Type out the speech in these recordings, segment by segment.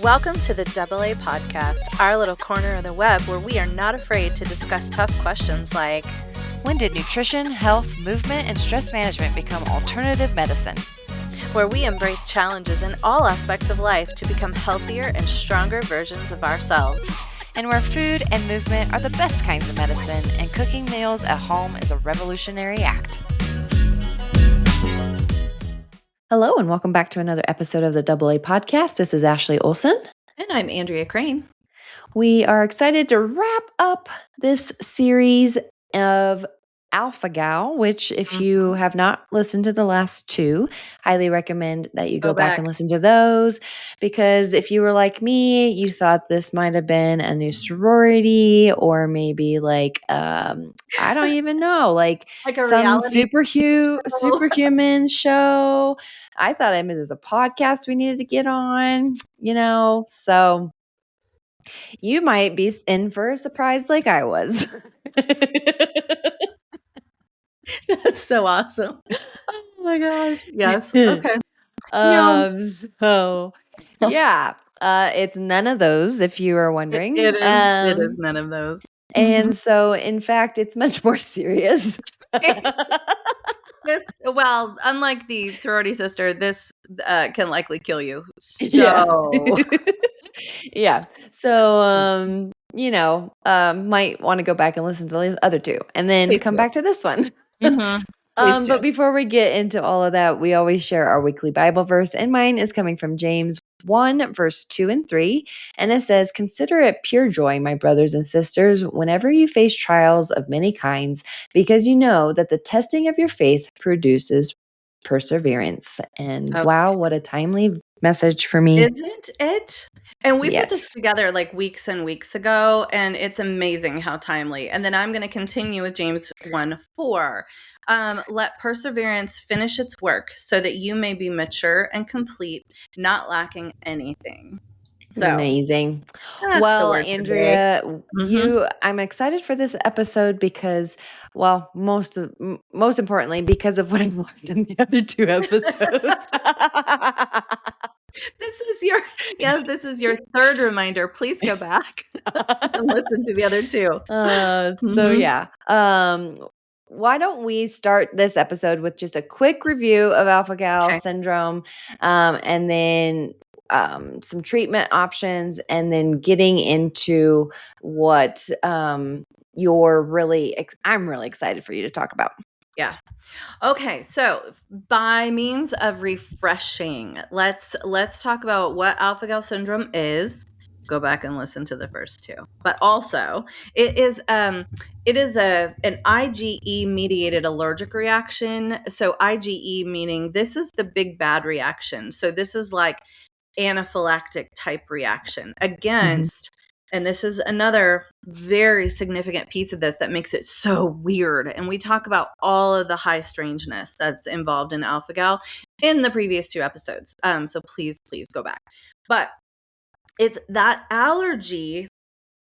Welcome to the AA Podcast, our little corner of the web where we are not afraid to discuss tough questions like, when did nutrition, health, movement, and stress management become alternative medicine? Where we embrace challenges in all aspects of life to become healthier and stronger versions of ourselves. And where food and movement are the best kinds of medicine, and cooking meals at home is a revolutionary act. Hello, and welcome back to another episode of the AA Podcast. This is Ashley Olson. And I'm Andrea Crane. We are excited to wrap up this series of Alpha-Gal, which if you have not listened to the last two, highly recommend that you go back and listen to those, because if you were like me, you thought this might have been a new sorority or maybe like, I don't even know, like some superhuman show. I thought it was a podcast we needed to get on, so you might be in for a surprise like I was. That's so awesome. Oh my gosh. Yes. Okay. It's none of those, if you are wondering. It is none of those. And so, in fact, it's much more serious. Unlike the sorority sister, this can likely kill you. So, yeah. So, might want to go back and listen to the other two and then come back to this one. But before we get into all of that, we always share our weekly Bible verse, and mine is coming from James 1, verse 2 and 3, and it says, "Consider it pure joy, my brothers and sisters, whenever you face trials of many kinds, because you know that the testing of your faith produces perseverance." And wow, what a timely message for me. Isn't it? And we put this together like weeks and weeks ago, and it's amazing how timely. And then I'm going to continue with James 1:4. Let perseverance finish its work so that you may be mature and complete, not lacking anything. So, amazing. Well, Andrea, I'm excited for this episode because, most importantly, because of what I've learned in the other two episodes. This is your third reminder. Please go back and listen to the other two. Why don't we start this episode with just a quick review of Alpha-Gal syndrome, and then some treatment options, and then getting into what I'm really excited for you to talk about. Yeah. Okay, so by means of refreshing, let's talk about what Alpha-Gal syndrome is. Go back and listen to the first two. But also, it is an IgE mediated allergic reaction. So IgE meaning this is the big bad reaction. So this is like anaphylactic type reaction against and this is another very significant piece of this that makes it so weird. And we talk about all of the high strangeness that's involved in Alpha-Gal in the previous two episodes. So please go back. But it's that allergy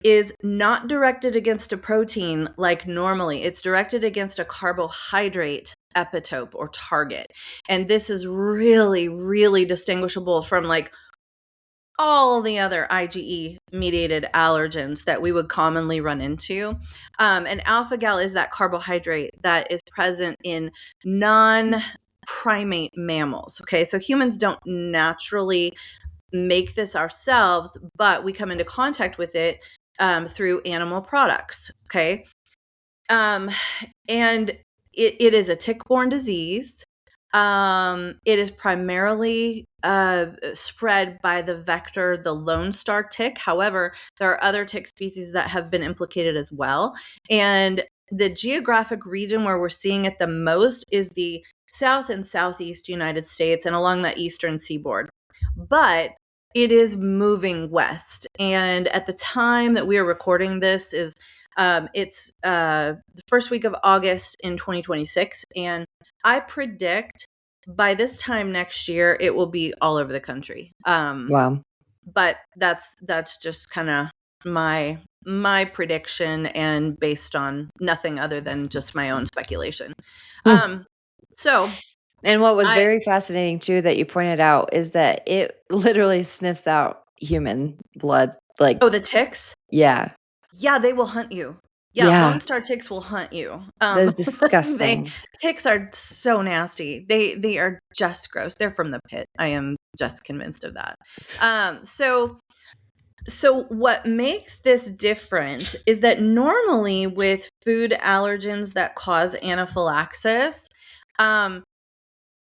is not directed against a protein like normally. It's directed against a carbohydrate epitope or target. And this is really, really distinguishable from like all the other IgE mediated allergens that we would commonly run into. And Alpha-Gal is that carbohydrate that is present in non-primate mammals. Okay, so humans don't naturally make this ourselves, but we come into contact with it through animal products. Okay, and it is a tick-borne disease. It is primarily spread by the vector, the Lone Star tick. However, there are other tick species that have been implicated as well. And the geographic region where we're seeing it the most is the South and Southeast United States and along the eastern seaboard. But it is moving west. And at the time that we are recording this is it's the first week of August in 2026. And I predict by this time next year, it will be all over the country. Wow. But that's just kind of my prediction and based on nothing other than just my own speculation. So And what was very fascinating too that you pointed out is that it literally sniffs out human blood. Like, oh, the ticks? Yeah. Yeah, they will hunt you. Yeah, Lone Star ticks will hunt you. That is disgusting. Ticks are so nasty. They are just gross. They're from the pit. I am just convinced of that. So what makes this different is that normally with food allergens that cause anaphylaxis,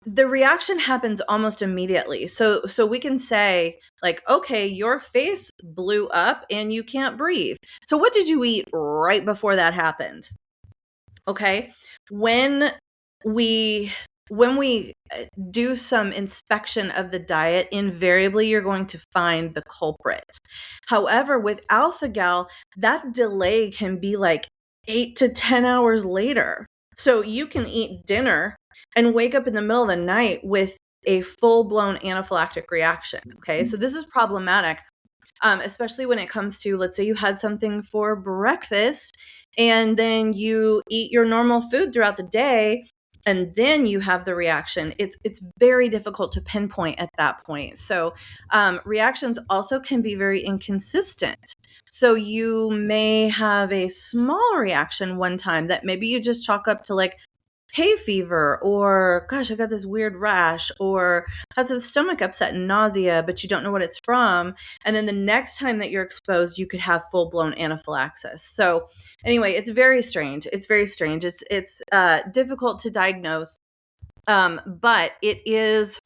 the reaction happens almost immediately. So we can say like, okay, your face blew up and you can't breathe. So what did you eat right before that happened? Okay. When we do some inspection of the diet, invariably you're going to find the culprit. However, with alpha-gal, that delay can be like 8 to 10 hours later. So you can eat dinner and wake up in the middle of the night with a full-blown anaphylactic reaction. Okay, so this is problematic, especially when it comes to, let's say you had something for breakfast and then you eat your normal food throughout the day and then you have the reaction. It's very difficult to pinpoint at that point. So reactions also can be very inconsistent. So you may have a small reaction one time that maybe you just chalk up to like hay fever, or gosh, I got this weird rash, or had some stomach upset and nausea, but you don't know what it's from. And then the next time that you're exposed, you could have full-blown anaphylaxis. So anyway, it's very strange. It's very strange. It's difficult to diagnose, but it is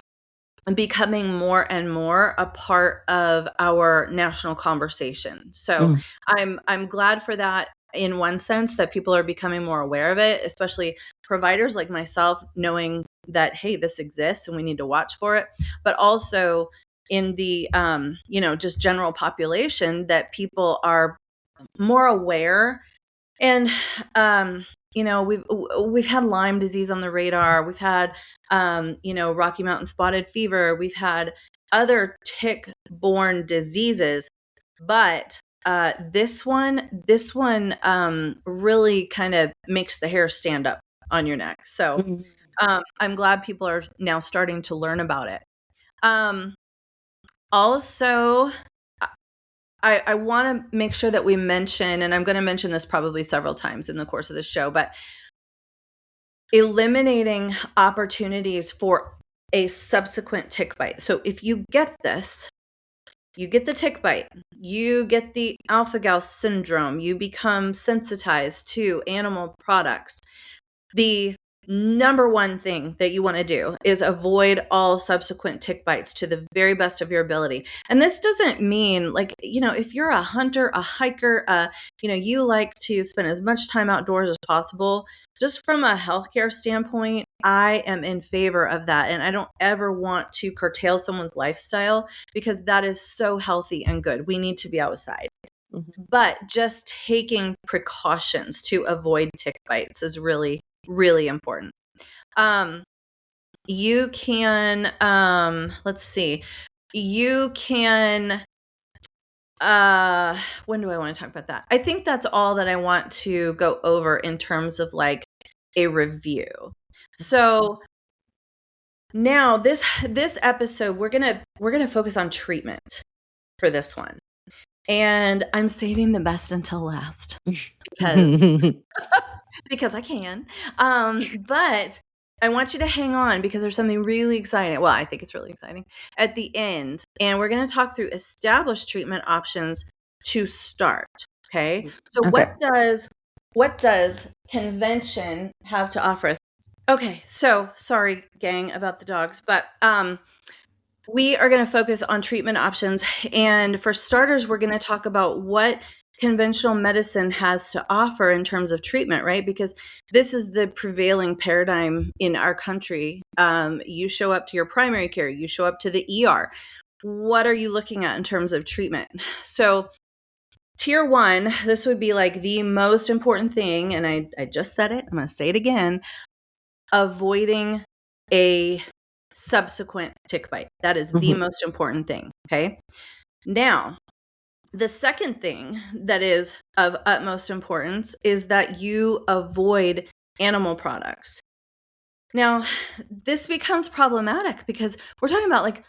becoming more and more a part of our national conversation. So I'm glad for that, in one sense, that people are becoming more aware of it, especially providers like myself, knowing that, hey, this exists and we need to watch for it. But also in the, just general population, that people are more aware. And, we've had Lyme disease on the radar. We've had, Rocky Mountain spotted fever. We've had other tick-borne diseases, but this one really kind of makes the hair stand up on your neck. So I'm glad people are now starting to learn about it. Also, I want to make sure that we mention, and I'm going to mention this probably several times in the course of the show, but eliminating opportunities for a subsequent tick bite. So if you get this, you get the tick bite, you get the alpha-gal syndrome, you become sensitized to animal products. The number one thing that you want to do is avoid all subsequent tick bites to the very best of your ability. And this doesn't mean like, if you're a hunter, a hiker, you like to spend as much time outdoors as possible. Just from a healthcare standpoint, I am in favor of that. And I don't ever want to curtail someone's lifestyle, because that is so healthy and good. We need to be outside. But just taking precautions to avoid tick bites is really, really important. You can, let's see, you can, when do I want to talk about that? I think that's all that I want to go over in terms of like a review. So now this episode, we're going to focus on treatment for this one. And I'm saving the best until last because I can. But I want you to hang on, because there's something really exciting. Well, I think it's really exciting at the end. And we're going to talk through established treatment options to start. Okay. So what does convention have to offer us? Okay. So sorry, gang, about the dogs, but, we are going to focus on treatment options. And for starters, we're going to talk about what conventional medicine has to offer in terms of treatment, right? Because this is the prevailing paradigm in our country. You show up to your primary care, you show up to the ER. What are you looking at in terms of treatment? So tier 1, this would be like the most important thing. And I just said it, I'm going to say it again: avoiding a subsequent tick bite. That is the most important thing. Okay. Now, the second thing that is of utmost importance is that you avoid animal products. Now, this becomes problematic because we're talking about like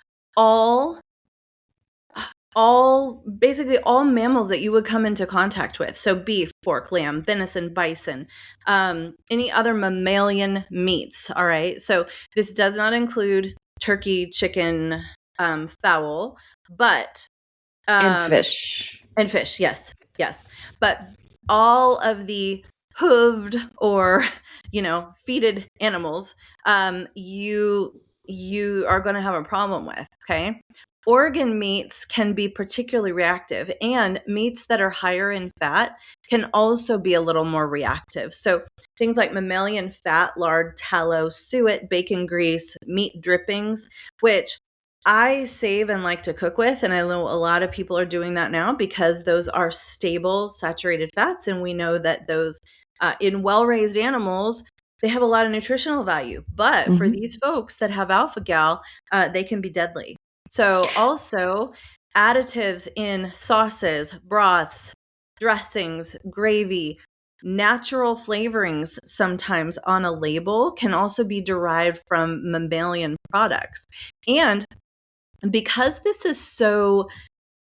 basically all mammals that you would come into contact with. So beef, pork, lamb, venison, bison, any other mammalian meats. All right. So this does not include turkey, chicken, fowl, but and fish. And fish, yes. But all of the hooved or, feeded animals, you are going to have a problem with, okay? Organ meats can be particularly reactive, and meats that are higher in fat can also be a little more reactive. So things like mammalian fat, lard, tallow, suet, bacon grease, meat drippings, which I save and like to cook with, and I know a lot of people are doing that now because those are stable saturated fats, and we know that those in well-raised animals, they have a lot of nutritional value. But for these folks that have alpha-gal, they can be deadly. So also additives in sauces, broths, dressings, gravy, natural flavorings sometimes on a label can also be derived from mammalian products. And because this is so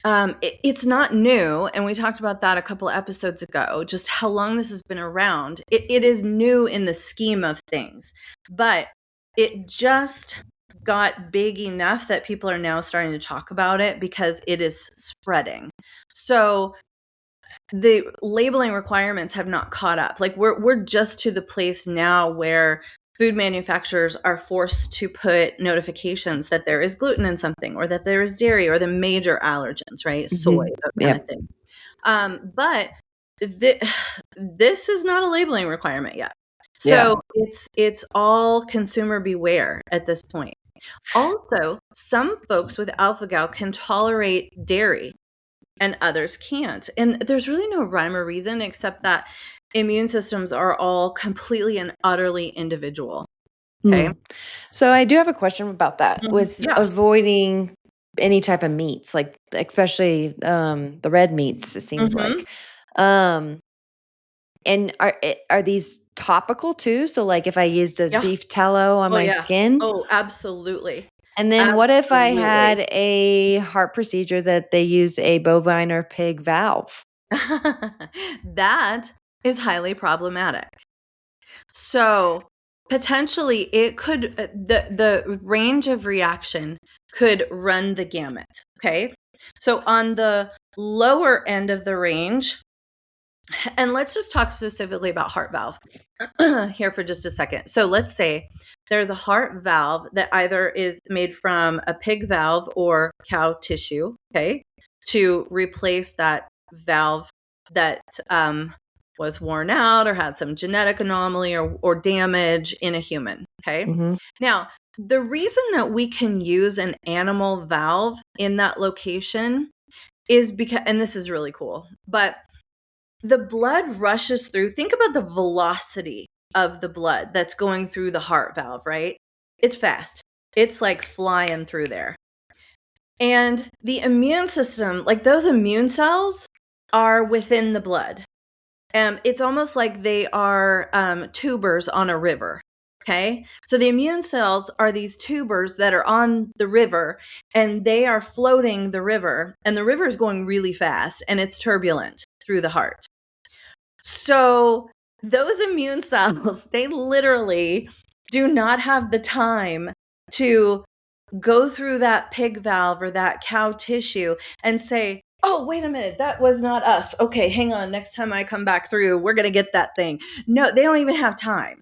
it's not new, and we talked about that a couple of episodes ago, just how long this has been around. It is new in the scheme of things, but it just got big enough that people are now starting to talk about it because it is spreading. So the labeling requirements have not caught up. Like we're just to the place now where food manufacturers are forced to put notifications that there is gluten in something, or that there is dairy, or the major allergens, right? Soy, that kind of thing. But this is not a labeling requirement yet. So it's all consumer beware at this point. Also, some folks with alpha-gal can tolerate dairy and others can't. And there's really no rhyme or reason except that immune systems are all completely and utterly individual. Okay. So I do have a question about that with avoiding any type of meats, like especially the red meats, it seems like. And are these topical too? So like if I used a beef tallow on my skin? Oh, absolutely. And then what if I had a heart procedure that they used a bovine or pig valve? That is highly problematic. So potentially it could, the range of reaction could run the gamut. Okay. So on the lower end of the range, and let's just talk specifically about heart valve here for just a second. So let's say there's a heart valve that either is made from a pig valve or cow tissue, okay, to replace that valve that was worn out or had some genetic anomaly or damage in a human, okay? Now, the reason that we can use an animal valve in that location is because, and this is really cool, but the blood rushes through. Think about the velocity of the blood that's going through the heart valve, right? It's fast. It's like flying through there. And the immune system, like those immune cells are within the blood. It's almost like they are tubers on a river. Okay. So the immune cells are these tubers that are on the river, and they are floating the river, and the river is going really fast and it's turbulent through the heart. So those immune cells, they literally do not have the time to go through that pig valve or that cow tissue and say, oh, wait a minute, that was not us. Okay, hang on. Next time I come back through, we're going to get that thing. No, they don't even have time.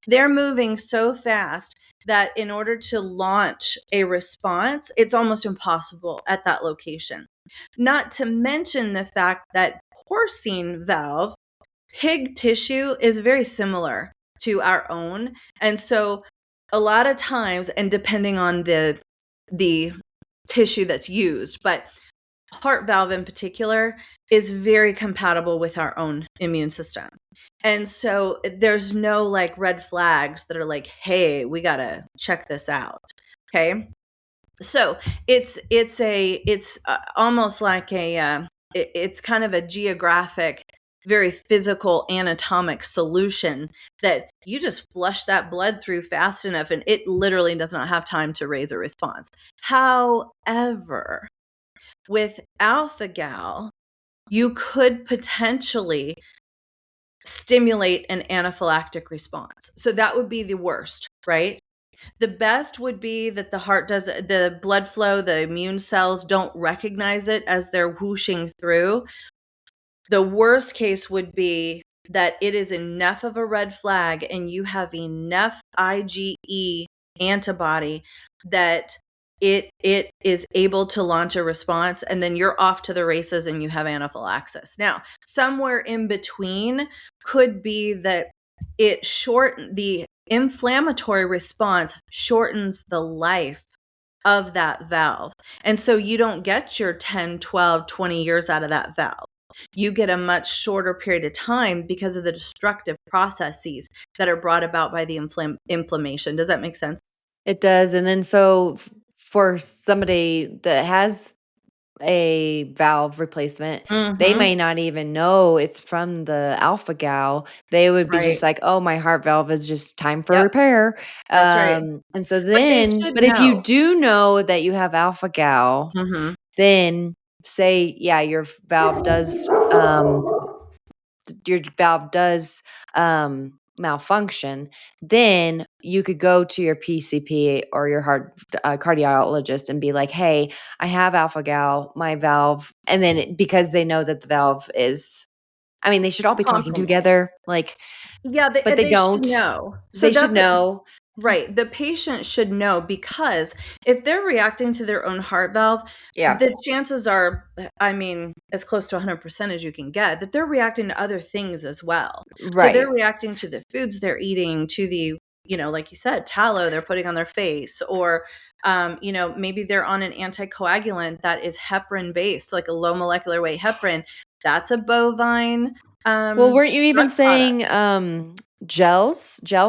They're moving so fast that in order to launch a response, it's almost impossible at that location. Not to mention the fact that porcine valve, pig tissue, is very similar to our own. And so a lot of times, and depending on the tissue that's used, but heart valve in particular is very compatible with our own immune system. And so there's no like red flags that are like, hey, we got to check this out. Okay. So it's almost like it's kind of a geographic very physical anatomic solution that you just flush that blood through fast enough and it literally does not have time to raise a response. However, with alpha-gal, you could potentially stimulate an anaphylactic response. So that would be the worst, right? The best would be that the blood flow, the immune cells don't recognize it as they're whooshing through. The worst case would be that it is enough of a red flag and you have enough IgE antibody that it is able to launch a response, and then you're off to the races and you have anaphylaxis. Now, somewhere in between could be that the inflammatory response shortens the life of that valve. And so you don't get your 10, 12, 20 years out of that valve. You get a much shorter period of time because of the destructive processes that are brought about by the inflammation. Does that make sense? It does. And then so for somebody that has a valve replacement, they may not even know it's from the alpha-gal. They would be just like, oh, my heart valve is just time for repair. That's right. And so then, but if you do know that you have alpha-gal, then say, yeah, your valve does malfunction, then you could go to your PCP or your heart cardiologist and be like, hey, I have alpha-gal, my valve. And then because they know that the valve is, I mean, they should all be talking together. Like, yeah, but they don't. Should know. They should know. Right. The patient should know, because if they're reacting to their own heart valve, the chances are, I mean, as close to 100% as you can get, that they're reacting to other things as well. Right. So they're reacting to the foods they're eating, to the, like you said, tallow they're putting on their face, or, maybe they're on an anticoagulant that is heparin based, like a low molecular weight heparin. That's a bovine. Well, weren't you even saying gel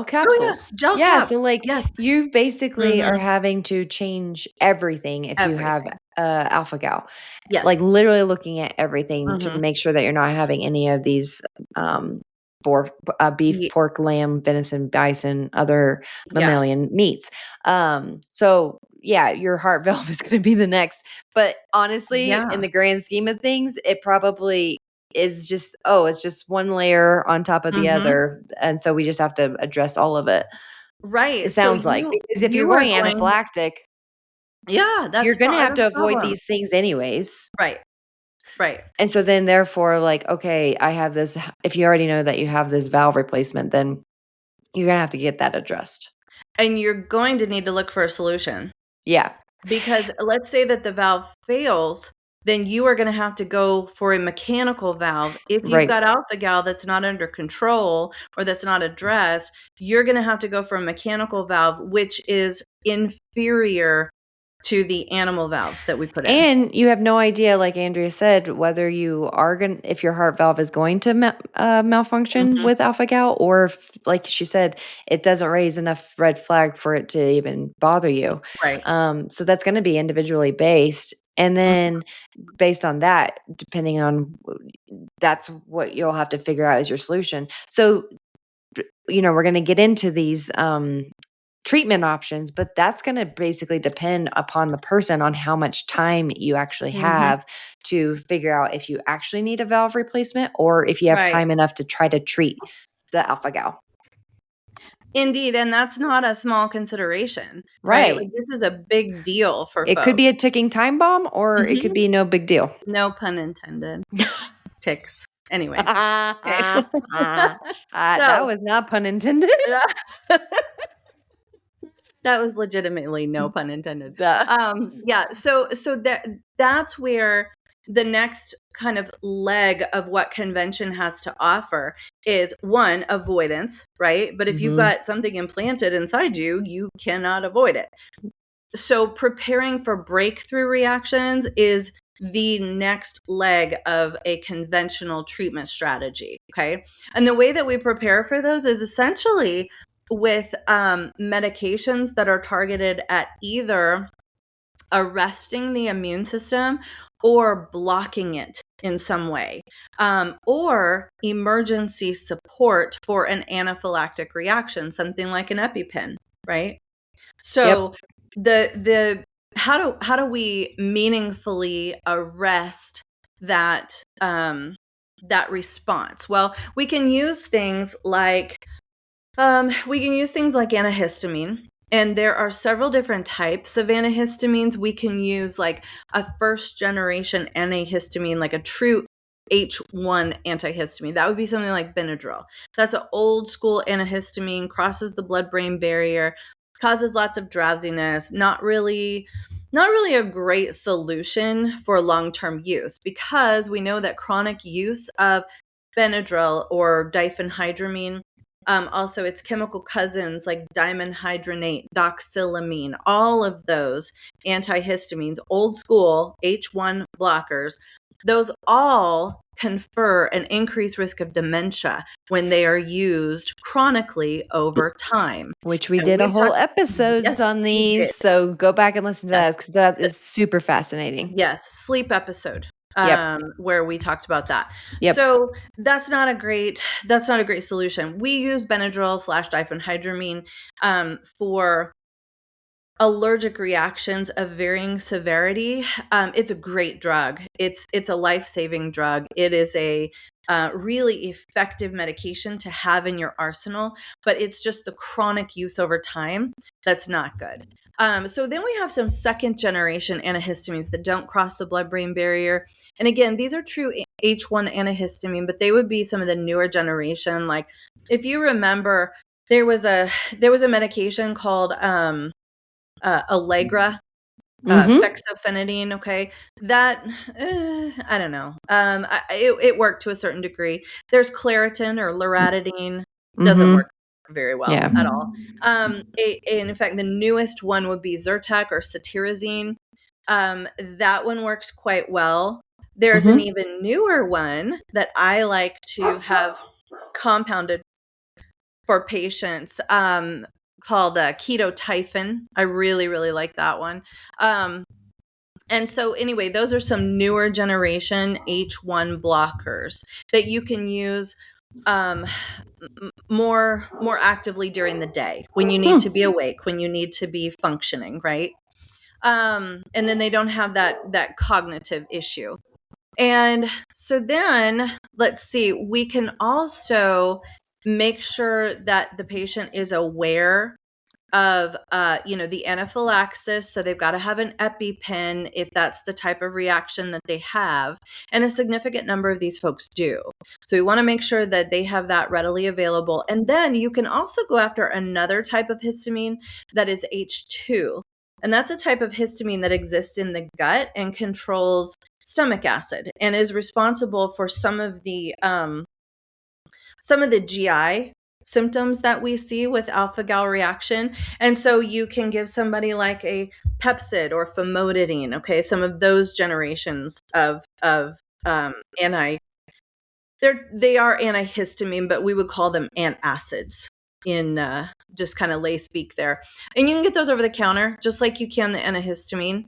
capsules? Oh, yes. Gel cap. So like you basically are having to change everything if you have alpha-gal. Yes. Like literally looking at everything to make sure that you're not having any of these beef, pork, lamb, venison, bison, other mammalian meats. So yeah, your heart valve is going to be the next. But honestly, in the grand scheme of things, it probably is just, it's just one layer on top of the other. And so we just have to address all of it. Right. It sounds like, because if you're going anaphylactic, you're going to have to avoid these things anyways. Right. Right. And so then therefore, like, okay, I have this, if you already know that you have this valve replacement, then you're going to have to get that addressed. And you're going to need to look for a solution. Yeah. Because let's say that the valve fails, then you are going to have to go for a mechanical valve. If you've got alpha-gal that's not under control or that's not addressed, you're going to have to go for a mechanical valve, which is inferior to the animal valves that we put in. And you have no idea, like Andrea said, whether you are if your heart valve is going to malfunction with alpha-gal, or if, like she said, it doesn't raise enough red flag for it to even bother you. Right. So that's going to be individually based. And then based on that, depending on, that's what you'll have to figure out as your solution. So, we're going to get into these treatment options, but that's going to basically depend upon the person, on how much time you actually have to figure out if you actually need a valve replacement, or if you have time enough to try to treat the alpha-gal. Indeed, and that's not a small consideration, right? Like, this is a big deal for folks. It could be a ticking time bomb, or it could be no big deal. No pun intended. Ticks. Anyway. That was not pun intended. That was legitimately no pun intended. So that's where the next kind of leg of what convention has to offer is, one, avoidance, right? But if you've got something implanted inside you, you cannot avoid it. So preparing for breakthrough reactions is the next leg of a conventional treatment strategy, okay? And the way that we prepare for those is essentially with medications that are targeted at either arresting the immune system or blocking it in some way, or emergency support for an anaphylactic reaction, something like an EpiPen, right? So the how do we meaningfully arrest that that response? Well, we can use things like antihistamine. And there are several different types of antihistamines. We can use like a first generation antihistamine, like a true H1 antihistamine. That would be something like Benadryl. That's an old school antihistamine, crosses the blood-brain barrier, causes lots of drowsiness, not really a great solution for long-term use, because we know that chronic use of Benadryl or diphenhydramine, also its chemical cousins like dimenhydrinate, doxylamine, all of those antihistamines, old school H1 blockers, those all confer an increased risk of dementia when they are used chronically over time. Which we did a whole episodes on these. So go back and listen to that, because that is super fascinating. Yes, sleep episode. Where we talked about that. So that's not a great solution. We use Benadryl / diphenhydramine for allergic reactions of varying severity. It's a great drug. It's a life-saving drug. It is a really effective medication to have in your arsenal, but it's just the chronic use over time that's not good. So then we have some second generation antihistamines that don't cross the blood-brain barrier. And again, these are true H1 antihistamine, but they would be some of the newer generation. Like if you remember, there was a medication called Allegra, fexofenadine. Okay. That, I don't know. It worked to a certain degree. There's Claritin or loratadine. Doesn't work very well at all. In fact, the newest one would be Zyrtec or cetirizine. That one works quite well. There's an even newer one that I like to have compounded for patients, called ketotifen. I really, really like that one. And so anyway, those are some newer generation H1 blockers that you can use more actively during the day when you need to be awake, when you need to be functioning, right? And then they don't have that cognitive issue. And so then let's see, we can also make sure that the patient is aware of the anaphylaxis. So they've got to have an EpiPen if that's the type of reaction that they have, and a significant number of these folks do. So we want to make sure that they have that readily available. And then you can also go after another type of histamine that is H2, and that's a type of histamine that exists in the gut and controls stomach acid and is responsible for some of the GI symptoms that we see with alpha-gal reaction. And so you can give somebody like a Pepcid or famotidine, okay, some of those generations of they are antihistamine, but we would call them antacids in just kind of lay speak there. And you can get those over the counter just like you can the antihistamine.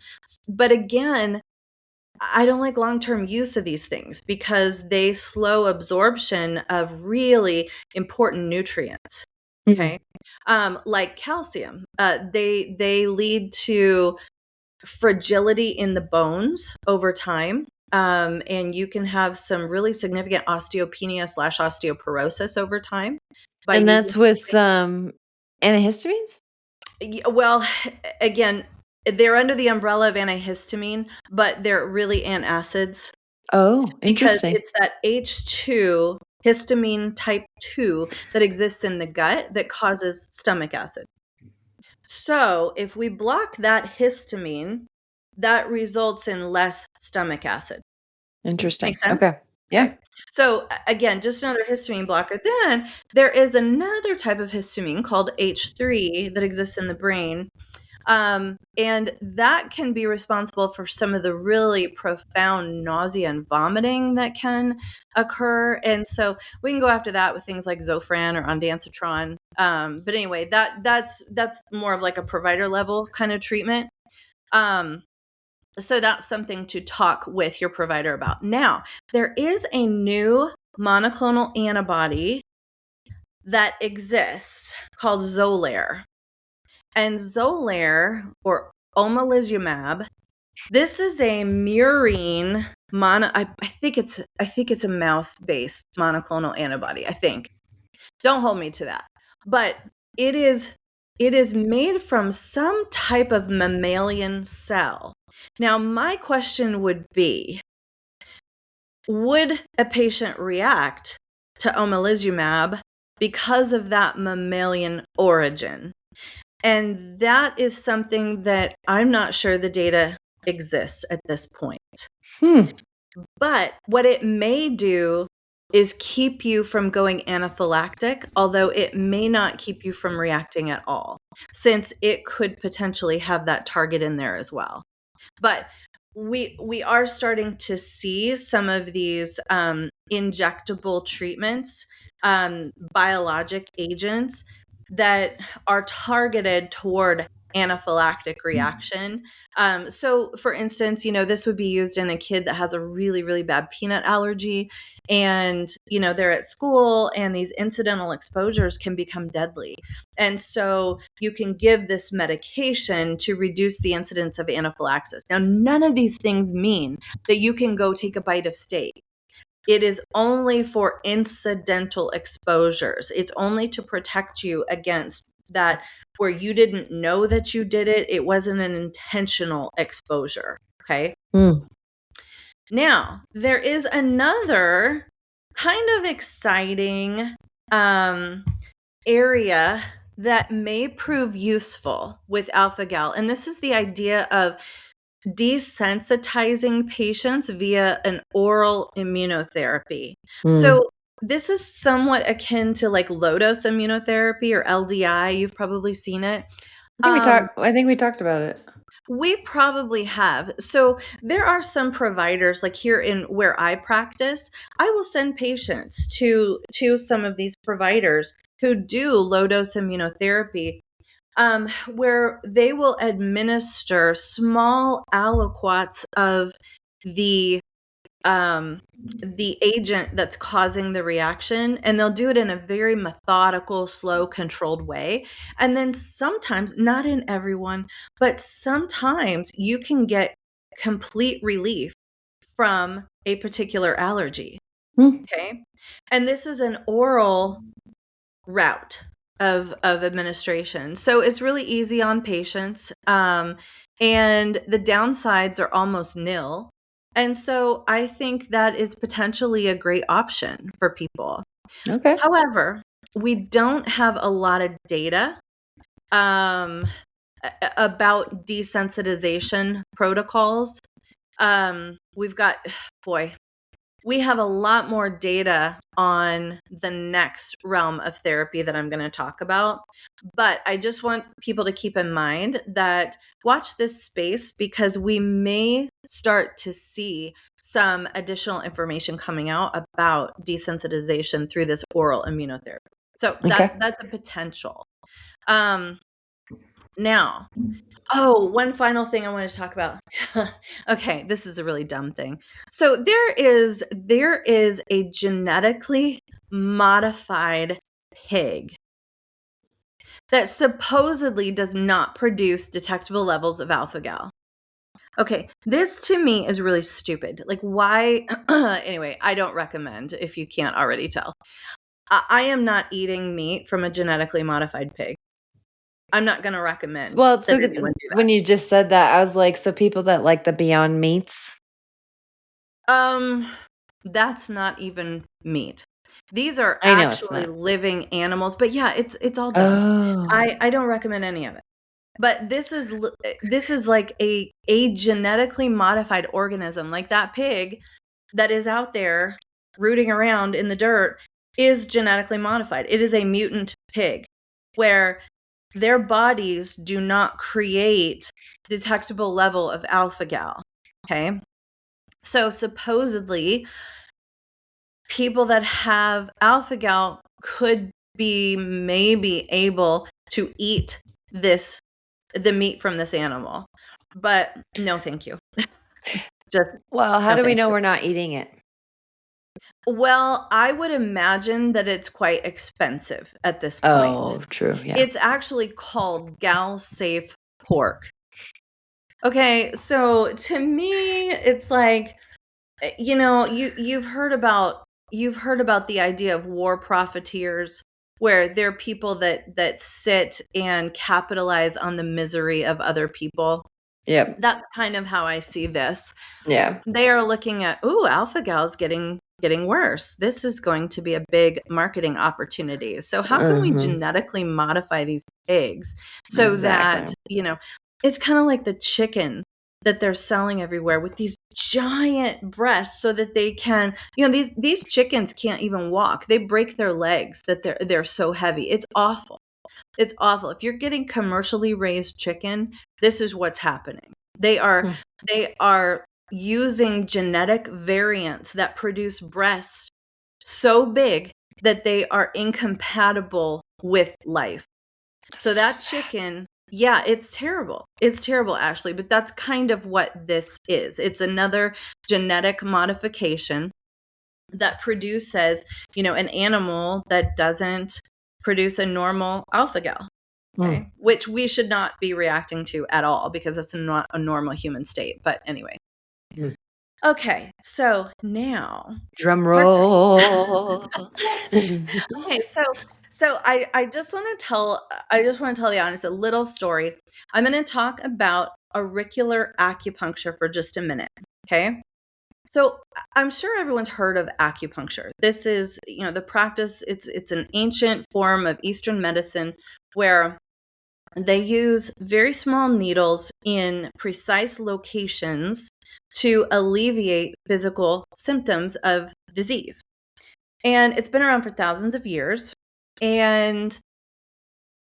But again, I don't like long-term use of these things because they slow absorption of really important nutrients. Okay. Like calcium. They lead to fragility in the bones over time. And you can have some really significant osteopenia / osteoporosis over time. And that's with antihistamines? Well, again, they're under the umbrella of antihistamine, but they're really antacids. Oh, interesting. Because it's that H2 histamine type 2 that exists in the gut that causes stomach acid. So if we block that histamine, that results in less stomach acid. Interesting. Make sense? Okay. Yeah. Okay. So again, just another histamine blocker. Then there is another type of histamine called H3 that exists in the brain. And that can be responsible for some of the really profound nausea and vomiting that can occur. And so we can go after that with things like Zofran or ondansetron. But anyway, that's more of like a provider level kind of treatment. So that's something to talk with your provider about. Now, there is a new monoclonal antibody that exists called Xolair. And Xolair, or omalizumab, this is a murine I think it's a mouse-based monoclonal antibody, I think. Don't hold me to that. But it is made from some type of mammalian cell. Now, my question would be, would a patient react to omalizumab because of that mammalian origin? And that is something that I'm not sure the data exists at this point. But what it may do is keep you from going anaphylactic, although it may not keep you from reacting at all, since it could potentially have that target in there as well. But we are starting to see some of these injectable treatments, biologic agents that are targeted toward anaphylactic reaction. So for instance, this would be used in a kid that has a really, really bad peanut allergy, and, they're at school, and these incidental exposures can become deadly. And so you can give this medication to reduce the incidence of anaphylaxis. Now, none of these things mean that you can go take a bite of steak. It is only for incidental exposures. It's only to protect you against that where you didn't know that you did it. It wasn't an intentional exposure. Okay. Now, there is another kind of exciting area that may prove useful with alpha-gal. And this is the idea of desensitizing patients via an oral immunotherapy. So this is somewhat akin to like low-dose immunotherapy, or LDI. You've probably seen it. I think we talked about it. We probably have. So there are some providers, like here in where I practice, I will send patients to some of these providers who do low-dose immunotherapy, where they will administer small aliquots of the agent that's causing the reaction, and they'll do it in a very methodical, slow, controlled way. And then sometimes, not in everyone, but sometimes you can get complete relief from a particular allergy. Okay. And this is an oral route of administration. So it's really easy on patients. And the downsides are almost nil. And so I think that is potentially a great option for people. Okay. However, we don't have a lot of data about desensitization protocols. We have a lot more data on the next realm of therapy that I'm going to talk about. But I just want people to keep in mind that watch this space, because we may start to see some additional information coming out about desensitization through this oral immunotherapy. So that's a potential. Now, one final thing I want to talk about. Okay, this is a really dumb thing. So there is a genetically modified pig that supposedly does not produce detectable levels of alpha-gal. Okay, this to me is really stupid. Like, why? Anyway, I don't recommend, if you can't already tell. I am not eating meat from a genetically modified pig. I'm not going to recommend. Well, so when you just said that, I was like, so people that like the Beyond Meats? That's not even meat. These are actually living animals. But yeah, it's all dumb. I don't recommend any of it. But this is like a genetically modified organism. Like that pig that is out there rooting around in the dirt is genetically modified. It is a mutant pig where their bodies do not create detectable level of alpha-gal. Okay. So supposedly people that have alpha-gal could be maybe able to eat the meat from this animal. But no, thank you. Well, how no, do we thank know you. we're not eating it? Well, I would imagine that it's quite expensive at this point. Oh, true. Yeah. It's actually called gal safe pork. Okay, so to me, it's like, you've heard about the idea of war profiteers, where they're people that sit and capitalize on the misery of other people. Yep. That's kind of how I see this. Yeah. They are looking at, alpha gal's getting worse. This is going to be a big marketing opportunity. So how can we genetically modify these pigs so that, it's kind of like the chicken that they're selling everywhere with these giant breasts, so that they can, these chickens can't even walk. They break their legs that they're so heavy. It's awful. It's awful. If you're getting commercially raised chicken, this is what's happening. They are using genetic variants that produce breasts so big that they are incompatible with life. So that chicken, yeah, it's terrible. It's terrible, Ashley, but that's kind of what this is. It's another genetic modification that produces, an animal that doesn't produce a normal alpha gal. Okay. Which we should not be reacting to at all, because that's not a normal human state. But anyway. Okay. So now. Drum roll. Okay. So I just want to tell the audience a little story. I'm going to talk about auricular acupuncture for just a minute. Okay. So I'm sure everyone's heard of acupuncture. This is, the practice. It's an ancient form of Eastern medicine where they use very small needles in precise locations to alleviate physical symptoms of disease. And it's been around for thousands of years. And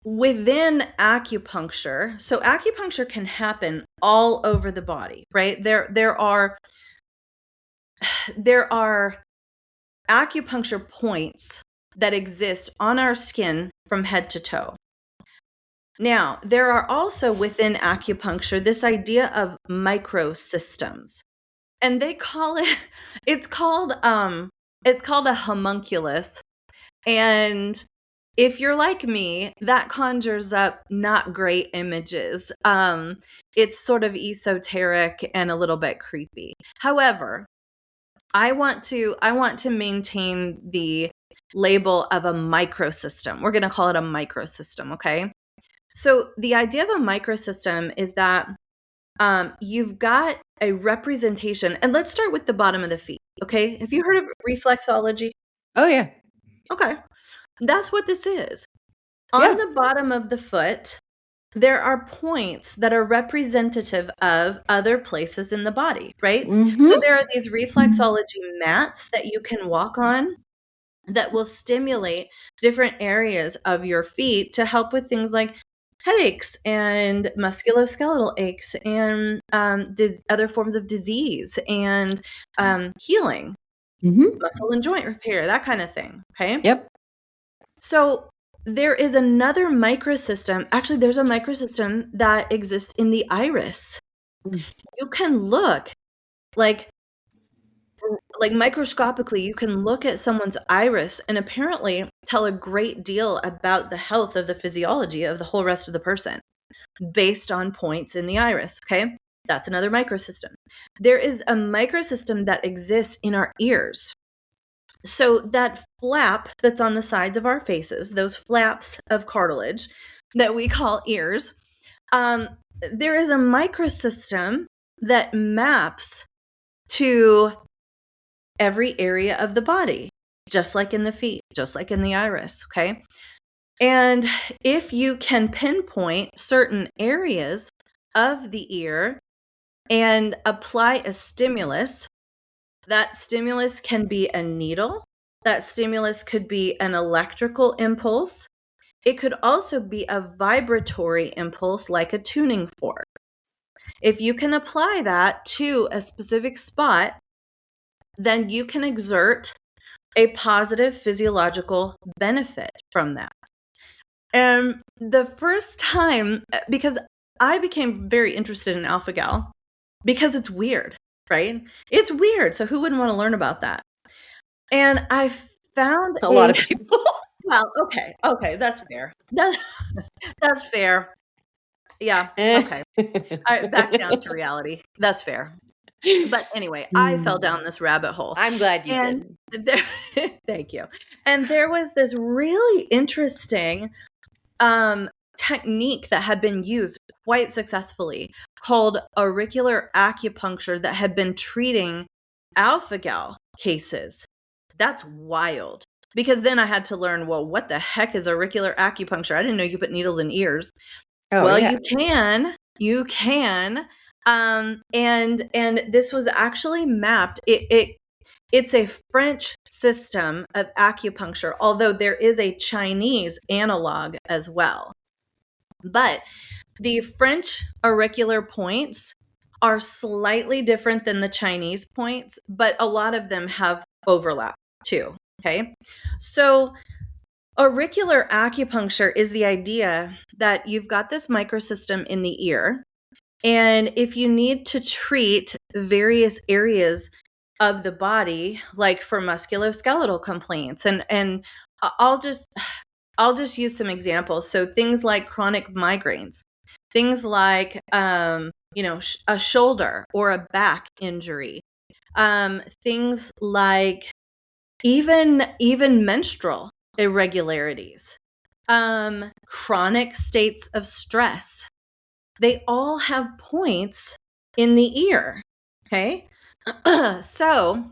within acupuncture, so acupuncture can happen all over the body, right? There are acupuncture points that exist on our skin from head to toe. Now, there are also within acupuncture this idea of microsystems. And they call it, it's called a homunculus. And if you're like me, that conjures up not great images. It's sort of esoteric and a little bit creepy. However, I want to maintain the label of a microsystem. We're going to call it a microsystem, okay? So the idea of a microsystem is that you've got a representation, and let's start with the bottom of the feet, okay? Have you heard of reflexology? Oh, yeah. Okay. That's what this is. On the bottom of the foot, there are points that are representative of other places in the body, right? So there are these reflexology mats that you can walk on that will stimulate different areas of your feet to help with things like headaches and musculoskeletal aches and other forms of disease and healing, muscle and joint repair, that kind of thing. Okay. Yep. So there is another microsystem. Actually, there's a microsystem that exists in the iris. You can look like microscopically, you can look at someone's iris and apparently tell a great deal about the health of the physiology of the whole rest of the person based on points in the iris. Okay. That's another microsystem. There is a microsystem that exists in our ears. So that flap that's on the sides of our faces, those flaps of cartilage that we call ears, there is a microsystem that maps to every area of the body, just like in the feet, just like in the iris, okay? And if you can pinpoint certain areas of the ear and apply a stimulus, that stimulus can be a needle, that stimulus could be an electrical impulse, it could also be a vibratory impulse like a tuning fork. If you can apply that to a specific spot, then you can exert a positive physiological benefit from that. And the first time, because I became very interested in alpha-gal because it's weird, right? It's weird. So who wouldn't want to learn about that? And I found a lot of people. Well, okay, that's fair. That's fair. Yeah, okay. All right, back down to reality. That's fair. But anyway, I fell down this rabbit hole. I'm glad you did. Thank you. And there was this really interesting technique that had been used quite successfully called auricular acupuncture that had been treating alpha-gal cases. That's wild. Because then I had to learn, well, what the heck is auricular acupuncture? I didn't know you put needles in ears. Oh, well, yeah. You can. And this was actually mapped. It's a French system of acupuncture, although there is a Chinese analog as well. But the French auricular points are slightly different than the Chinese points, but a lot of them have overlap too. Okay. So auricular acupuncture is the idea that you've got this microsystem in the ear. And if you need to treat various areas of the body, like for musculoskeletal complaints, and I'll just use some examples. So things like chronic migraines, things like a shoulder or a back injury, things like even menstrual irregularities, chronic states of stress. They all have points in the ear. Okay. So,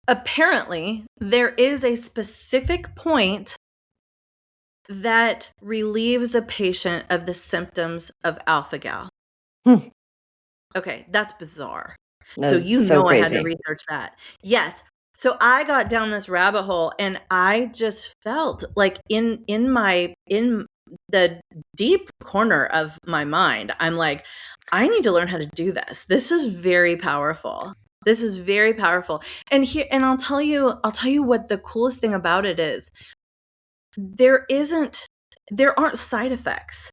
apparently there is a specific point that relieves a patient of the symptoms of alpha-gal. Okay. That's bizarre. So I had to research that. Yes. So I got down this rabbit hole and I just felt like in the deep corner of my mind, I'm like, I need to learn how to do this. This is very powerful. And I'll tell you what the coolest thing about it is. There aren't side effects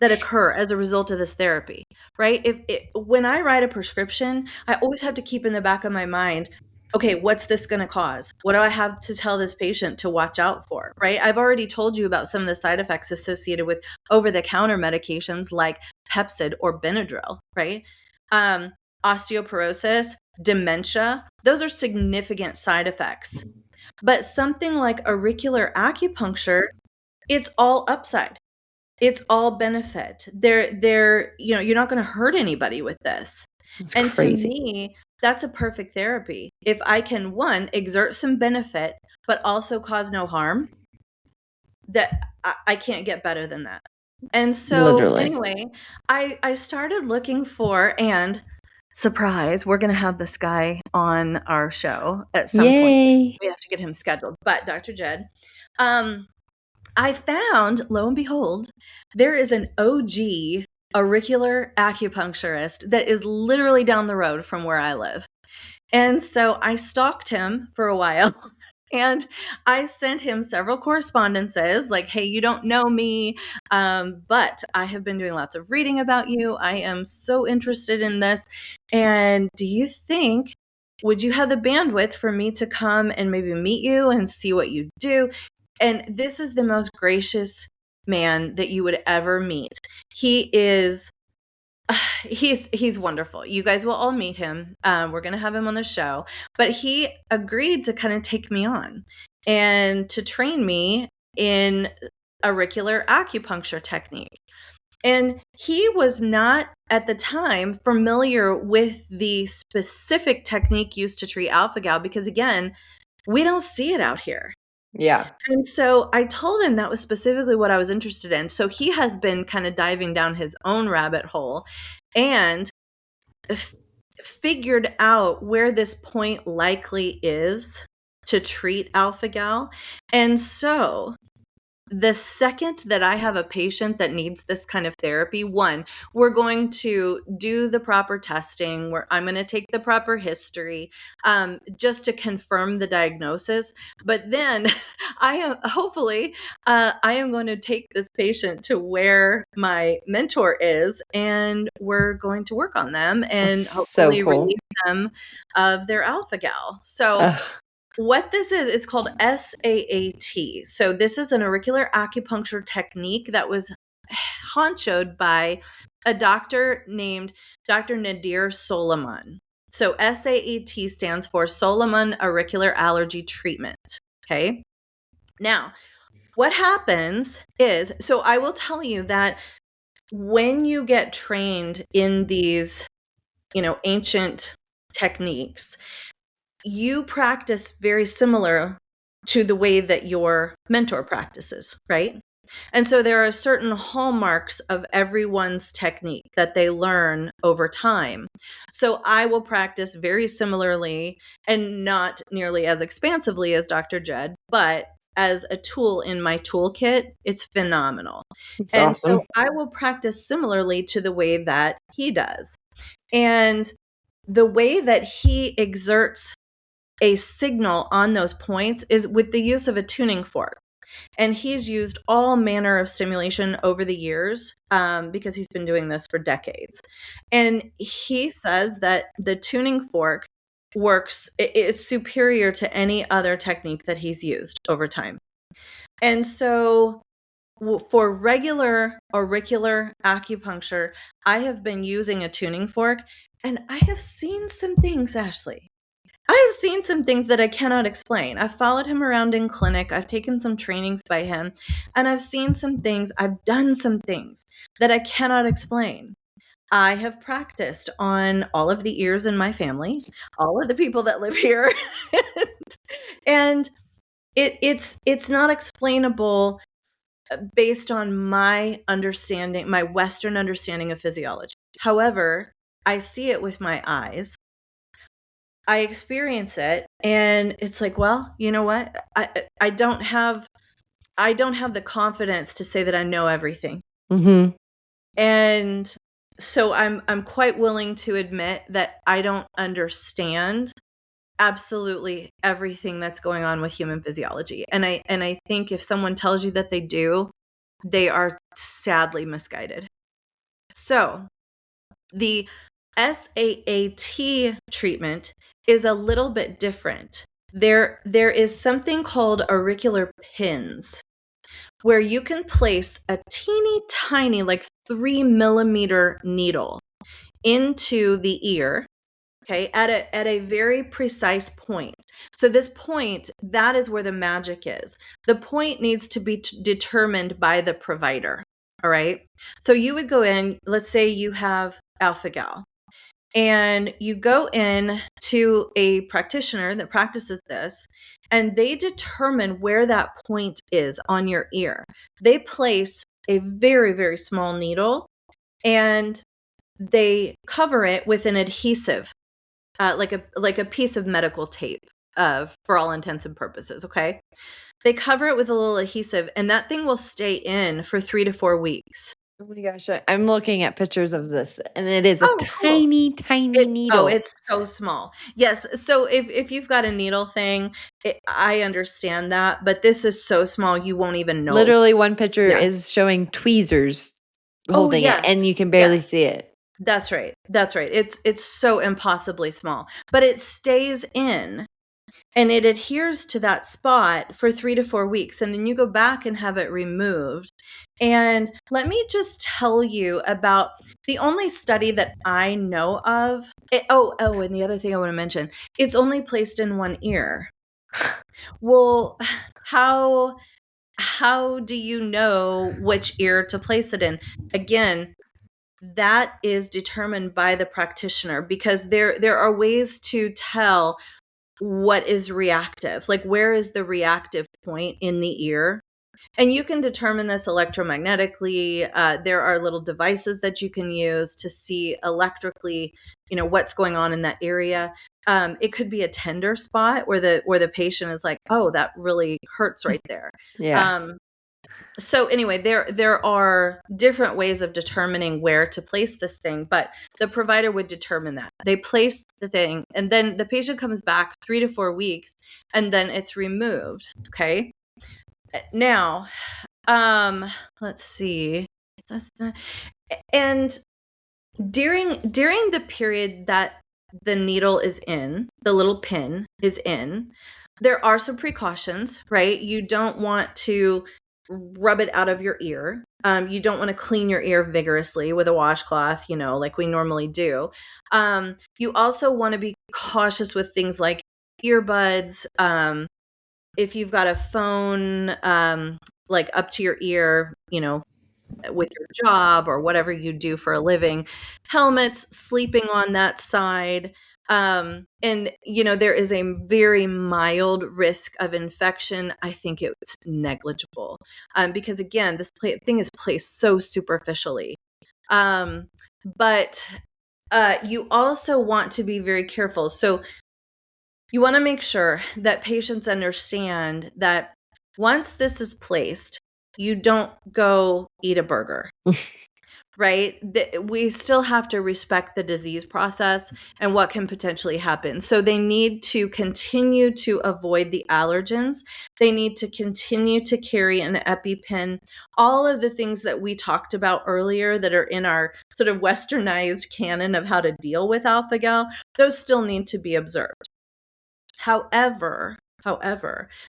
that occur as a result of this therapy, right? When I write a prescription, I always have to keep in the back of my mind, okay, what's this going to cause? What do I have to tell this patient to watch out for, right? I've already told you about some of the side effects associated with over-the-counter medications like Pepcid or Benadryl, right? Osteoporosis, dementia, those are significant side effects. But something like auricular acupuncture, it's all upside. It's all benefit. You're not going to hurt anybody with this. That's and crazy. To me, that's a perfect therapy. If I can, one, exert some benefit, but also cause no harm, that I can't get better than that. And so Anyway, I started looking for, and surprise, we're going to have this guy on our show at some point. We have to get him scheduled. But Dr. Jed, I found, lo and behold, there is an OG auricular acupuncturist that is literally down the road from where I live. And so I stalked him for a while and I sent him several correspondences like, hey, you don't know me, but I have been doing lots of reading about you. I am so interested in this. And do you think, would you have the bandwidth for me to come and maybe meet you and see what you do? And this is the most gracious man that you would ever meet. He's wonderful. You guys will all meet him. We're going to have him on the show, but he agreed to kind of take me on and to train me in auricular acupuncture technique. And he was not at the time familiar with the specific technique used to treat alpha-gal because, again, we don't see it out here. Yeah. And so I told him that was specifically what I was interested in. So he has been kind of diving down his own rabbit hole and figured out where this point likely is to treat alpha-gal. And so the second that I have a patient that needs this kind of therapy, one, we're going to do the proper testing, where I'm going to take the proper history, just to confirm the diagnosis. But then I am going to take this patient to where my mentor is, and we're going to work on them and hopefully relieve them of their alpha gal. So what this is, it's called SAAT. So this is an auricular acupuncture technique that was honchoed by a doctor named Dr. Nadir Soliman. So SAAT stands for Soliman Auricular Allergy Treatment. Okay. Now, what happens is, so I will tell you that when you get trained in these, ancient techniques, you practice very similar to the way that your mentor practices, right? And so there are certain hallmarks of everyone's technique that they learn over time. So I will practice very similarly and not nearly as expansively as Dr. Jed, but as a tool in my toolkit, it's phenomenal. It's and awesome. So I will practice similarly to the way that he does. And the way that he exerts a signal on those points is with the use of a tuning fork. And he's used all manner of stimulation over the years, because he's been doing this for decades. And he says that the tuning fork works, it's superior to any other technique that he's used over time. And so for regular auricular acupuncture, I have been using a tuning fork, and I have seen some things, Ashley. I have seen some things that I cannot explain. I've followed him around in clinic. I've taken some trainings by him, and I've seen some things. I've done some things that I cannot explain. I have practiced on all of the ears in my family, all of the people that live here, and it's not explainable based on my understanding, my Western understanding of physiology. However, I see it with my eyes. I experience it, and it's like, well, you know what? I don't have the confidence to say that I know everything. Mm-hmm. And so I'm quite willing to admit that I don't understand absolutely everything that's going on with human physiology. And I think if someone tells you that they do, they are sadly misguided. So the SAAT treatment is a little bit different. There is something called auricular pins, where you can place a teeny tiny, like 3 millimeter needle into the ear, okay, at a very precise point. So this point, that is where the magic is. The point needs to be determined by the provider. All right. So you would go in, let's say you have alpha gal, and you go in to a practitioner that practices this, and they determine where that point is on your ear. They place a very, very small needle, and they cover it with an adhesive, like a piece of medical tape, for all intents and purposes. Okay. They cover it with a little adhesive, and that thing will stay in for 3 to 4 weeks. Oh my gosh, I'm looking at pictures of this, and it is a Cool. tiny needle. Oh, it's so small. Yes. So if you've got a needle thing, I understand that, but this is so small you won't even know. Literally, one picture is showing tweezers holding it, and you can barely see it. That's right. That's right. It's so impossibly small, but it stays in. And it adheres to that spot for 3 to 4 weeks. And then you go back and have it removed. And let me just tell you about the only study that I know of. And the other thing I want to mention, it's only placed in one ear. Well, how do you know which ear to place it in? Again, that is determined by the practitioner, because there are ways to tell what is reactive, like where is the reactive point in the ear. And you can determine this electromagnetically. There are little devices that you can use to see electrically, what's going on in that area. It could be a tender spot where the patient is like, oh, that really hurts right there. Yeah. So anyway, there are different ways of determining where to place this thing, but the provider would determine that. They place the thing, and then the patient comes back 3 to 4 weeks, and then it's removed. Okay. Now, let's see. And during the period that the needle is in, the little pin is in, there are some precautions, right? You don't want to rub it out of your ear. You don't want to clean your ear vigorously with a washcloth, like we normally do. You also want to be cautious with things like earbuds. If you've got a phone, like up to your ear, with your job or whatever you do for a living, helmets, sleeping on that side. And, there is a very mild risk of infection. I think it's negligible because, again, this thing is placed so superficially. But you also want to be very careful. So you want to make sure that patients understand that once this is placed, you don't go eat a burger, right? We still have to respect the disease process and what can potentially happen. So they need to continue to avoid the allergens. They need to continue to carry an EpiPen. All of the things that we talked about earlier that are in our sort of westernized canon of how to deal with alpha-gal, those still need to be observed. However,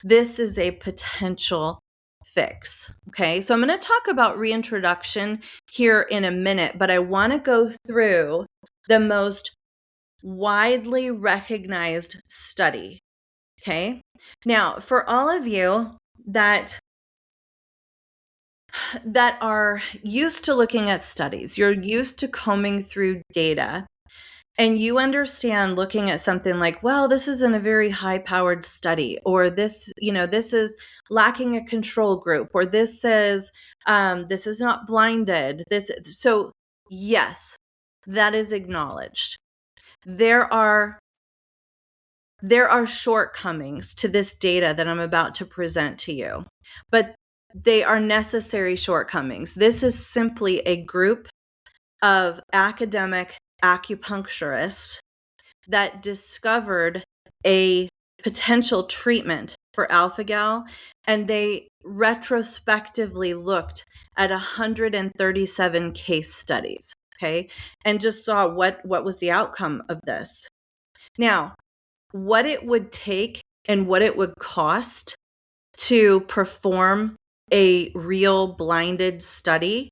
this is a potential fix. Okay, so I'm going to talk about reintroduction here in a minute, but I want to go through the most widely recognized study. Okay, now for all of you that are used to looking at studies, you're used to combing through data, and you understand looking at something like, well, this isn't a very high-powered study, or this is lacking a control group, or this says this is not blinded. So yes, that is acknowledged. There are shortcomings to this data that I'm about to present to you, but they are necessary shortcomings. This is simply a group of academic acupuncturists that discovered a potential treatment for alpha-gal, and they retrospectively looked at 137 case studies, okay, and just saw what was the outcome of this. Now, what it would take and what it would cost to perform a real blinded study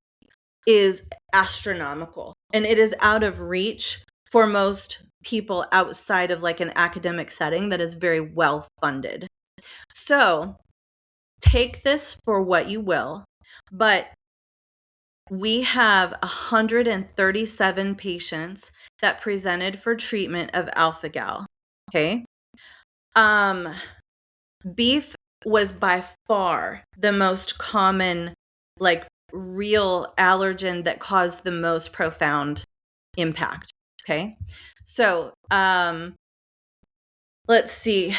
is astronomical, and it is out of reach for most people outside of like an academic setting that is very well funded. So take this for what you will, but we have 137 patients that presented for treatment of alpha-gal. Okay. Beef was by far the most common, like, real allergen that caused the most profound impact. Okay. So, let's see.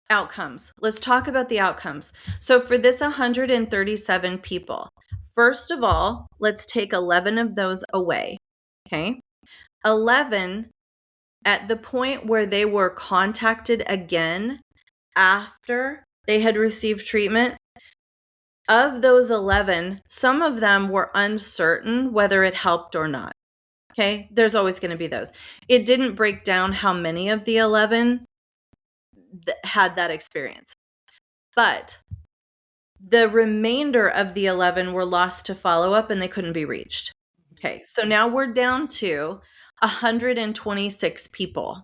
Outcomes. Let's talk about the outcomes. So for this 137 people, first of all, let's take 11 of those away. Okay. 11 at the point where they were contacted again after they had received treatment. Of those 11, some of them were uncertain whether it helped or not. Okay, there's always going to be those. It didn't break down how many of the 11 had that experience, but the remainder of the 11 were lost to follow-up and they couldn't be reached. Okay, so now we're down to 126 people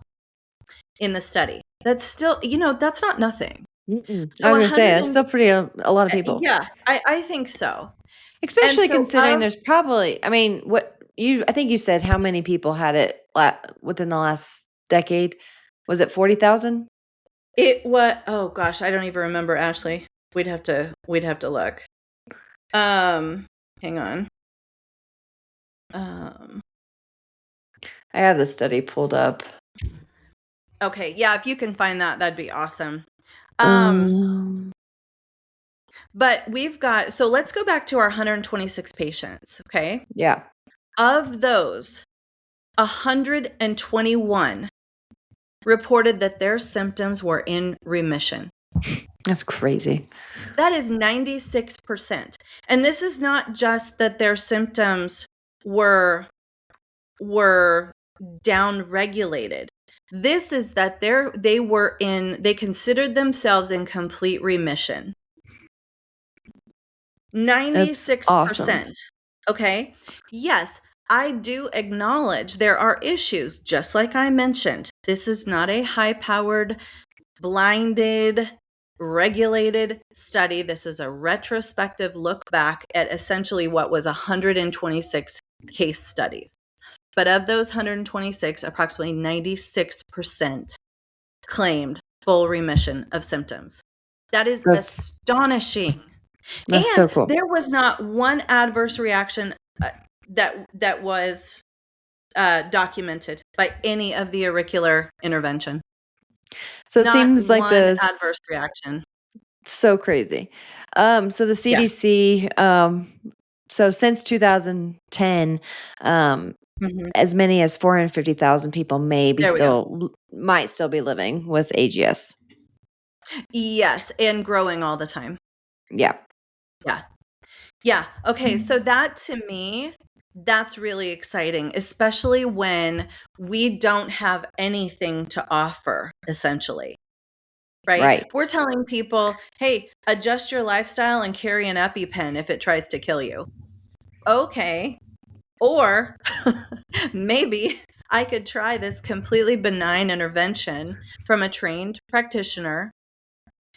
in the study. That's still, that's not nothing. So I was going to say, that's still pretty a lot of people. Yeah, I think so. Especially considering there's probably, I think you said how many people had it within the last decade. Was it 40,000? It was, oh gosh, I don't even remember, Ashley. We'd have to look. Hang on. I have the study pulled up. Okay, yeah, if you can find that, that'd be awesome. But so let's go back to our 126 patients, okay? Yeah. Of those, 121 reported that their symptoms were in remission. That's crazy. That is 96%. And this is not just that their symptoms were down-regulated. This is that they considered themselves in complete remission. 96%. Awesome. Okay. Yes, I do acknowledge there are issues, just like I mentioned. This is not a high-powered, blinded, regulated study. This is a retrospective look back at essentially what was 126 case studies. But of those 126, approximately 96% claimed full remission of symptoms. That is astonishing. That's so cool. There was not one adverse reaction that was documented by any of the auricular intervention. So it seems like this adverse reaction. So crazy. So the CDC, so since 2010, as many as 450,000 people might still be living with AGS. Yes, and growing all the time. Yeah. Okay, so that to me, that's really exciting, especially when we don't have anything to offer, essentially. Right? We're telling people, hey, adjust your lifestyle and carry an EpiPen if it tries to kill you. Okay. Or maybe I could try this completely benign intervention from a trained practitioner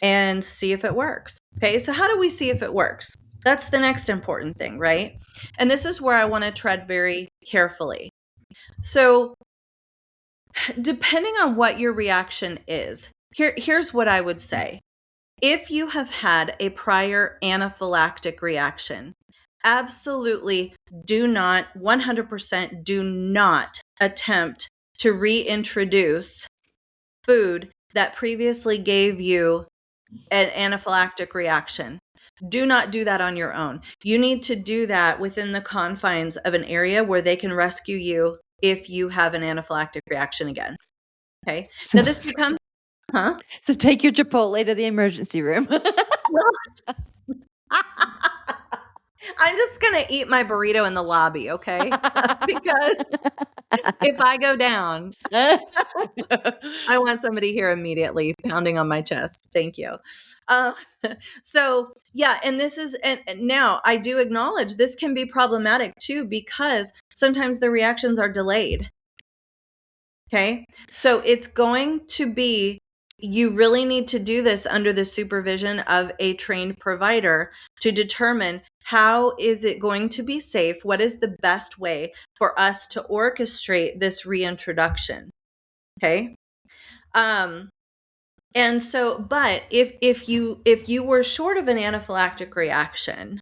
and see if it works. Okay, so how do we see if it works? That's the next important thing, right? And this is where I want to tread very carefully. So depending on what your reaction is, here's what I would say. If you have had a prior anaphylactic reaction, absolutely do not, 100% do not attempt to reintroduce food that previously gave you an anaphylactic reaction. Do not do that on your own. You need to do that within the confines of an area where they can rescue you if you have an anaphylactic reaction again. Okay. Now this becomes, So take your Chipotle to the emergency room. I'm just going to eat my burrito in the lobby, okay? Because if I go down, I want somebody here immediately pounding on my chest. Thank you. So yeah, and this is, and now I do acknowledge this can be problematic too, because sometimes the reactions are delayed. Okay. So it's going to be, you really need to do this under the supervision of a trained provider to determine how is it going to be safe? What is the best way for us to orchestrate this reintroduction? Okay. And so, but if you were short of an anaphylactic reaction,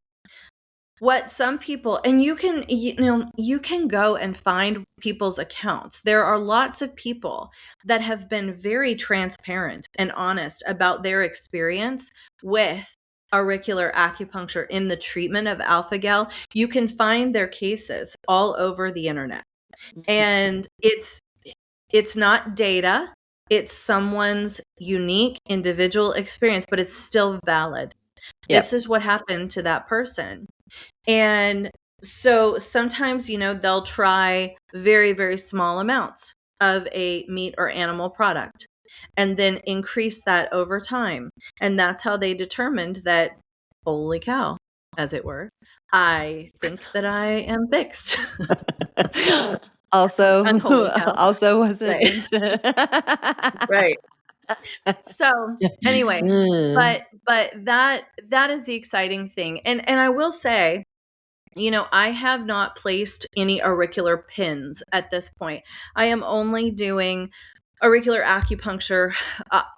what some people, and you can go and find people's accounts. There are lots of people that have been very transparent and honest about their experience with auricular acupuncture in the treatment of alpha-gal. You can find their cases all over the internet. And it's not data. It's someone's unique individual experience, but it's still valid. Yep. This is what happened to that person. And so sometimes, they'll try very, very small amounts of a meat or animal product and then increase that over time. And that's how they determined that, holy cow, as it were, I think that I am fixed. Also wasn't into right. So anyway, but that is the exciting thing. And I will say, I have not placed any auricular pins at this point. I am only doing auricular acupuncture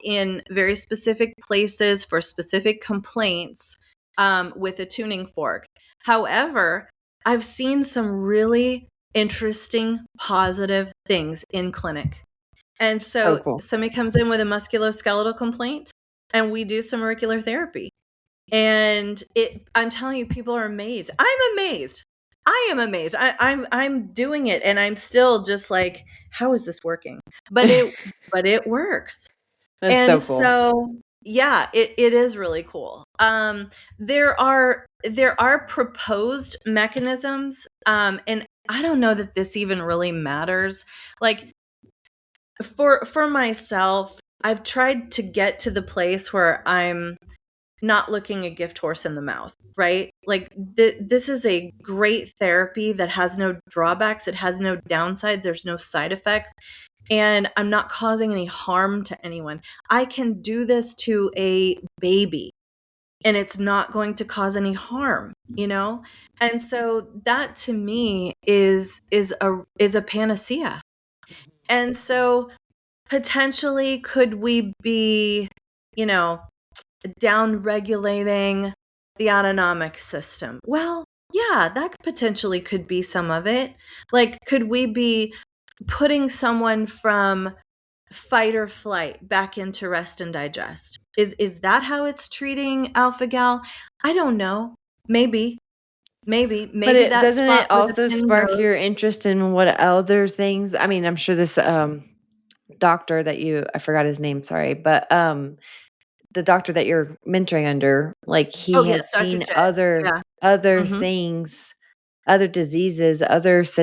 in very specific places for specific complaints with a tuning fork. However, I've seen some really interesting, positive things in clinic. And so cool. Somebody comes in with a musculoskeletal complaint and we do some auricular therapy. And I'm telling you, people are amazed. I'm amazed. I am amazed. I'm doing it, and I'm still just like, how is this working? But it works. That's And so cool. so yeah, it is really cool. There are proposed mechanisms, and I don't know that this even really matters. Like for myself, I've tried to get to the place where I'm not looking a gift horse in the mouth, right? Like this is a great therapy that has no drawbacks, it has no downside, there's no side effects, and I'm not causing any harm to anyone. I can do this to a baby and it's not going to cause any harm, you know? And so that to me is a panacea. And so potentially could we be, you know, down regulating the autonomic system? Well, yeah, that potentially could be some of it. Like, could we be putting someone from fight or flight back into rest and digest? Is that how it's treating alpha gal? I don't know. Maybe But that doesn't spot it where the also pin spark goes. your interest in what other things? I mean, I'm sure this doctor that I forgot his name, sorry, but the doctor that you're mentoring under, like Oh he yes, has Dr. seen Jed. Yeah. Mhm. things, other diseases, Oh, other yes.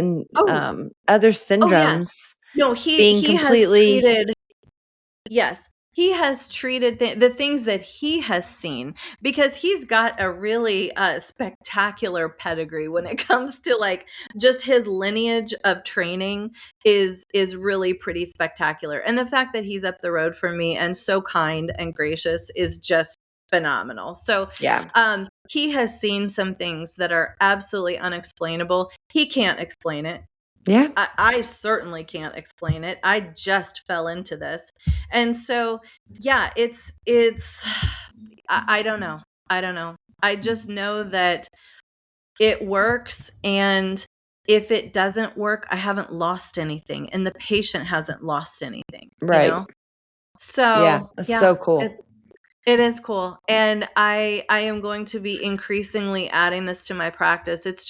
syndromes No, being he has completely treated. Yes, he has treated the things that he has seen, because he's got a really spectacular pedigree when it comes to like just his lineage of training is really pretty spectacular. And the fact that he's up the road from me and so kind and gracious is just phenomenal. So yeah. he has seen some things that are absolutely unexplainable. He can't explain it. Yeah. I certainly can't explain it. I just fell into this. And so, yeah, I don't know. I don't know. I just know that it works. And if it doesn't work, I haven't lost anything. And the patient hasn't lost anything, you Right. know? Yeah. So, That's yeah, so cool. it is cool. And I am going to be increasingly adding this to my practice. It's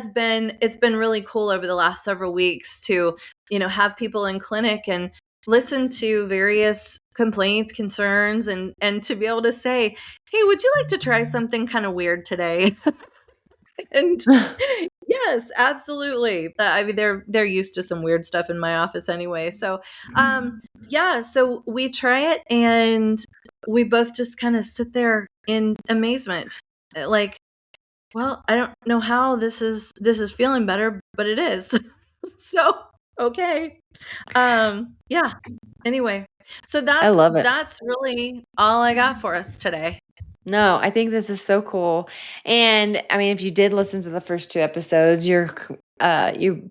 been really cool over the last several weeks to, you know, have people in clinic and listen to various complaints, concerns, and to be able to say, "Hey, would you like to try something kind of weird today?" And yes, absolutely. I mean, they're used to some weird stuff in my office anyway. So, yeah, so we try it and we both just kind of sit there in amazement. Like, well, I don't know how this is feeling better, but it is. So, okay. Yeah. Anyway, so I love it. that's really all I got for us today. No, I think this is so cool. And I mean, if you did listen to the first 2 episodes, you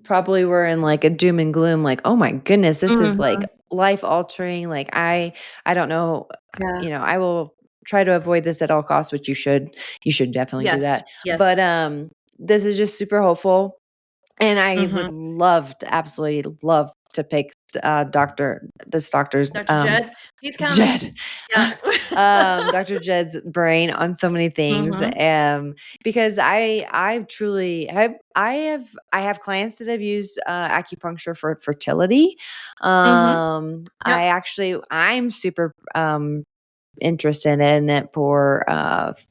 probably were in like a doom and gloom, like, oh my goodness, this is like Mhm. life altering. Like I don't know, Yeah. I will try to avoid this at all costs, which you should definitely do Yes. that. Yes. But this is just super hopeful. And I would Mhm. absolutely love to pick this doctor's Dr. Jed, he's coming. Jed. Yeah. Dr. Jed's brain on so many things. Mhm. Because I truly I have clients that have used acupuncture for fertility. Mhm. Yep. I'm super interested in it for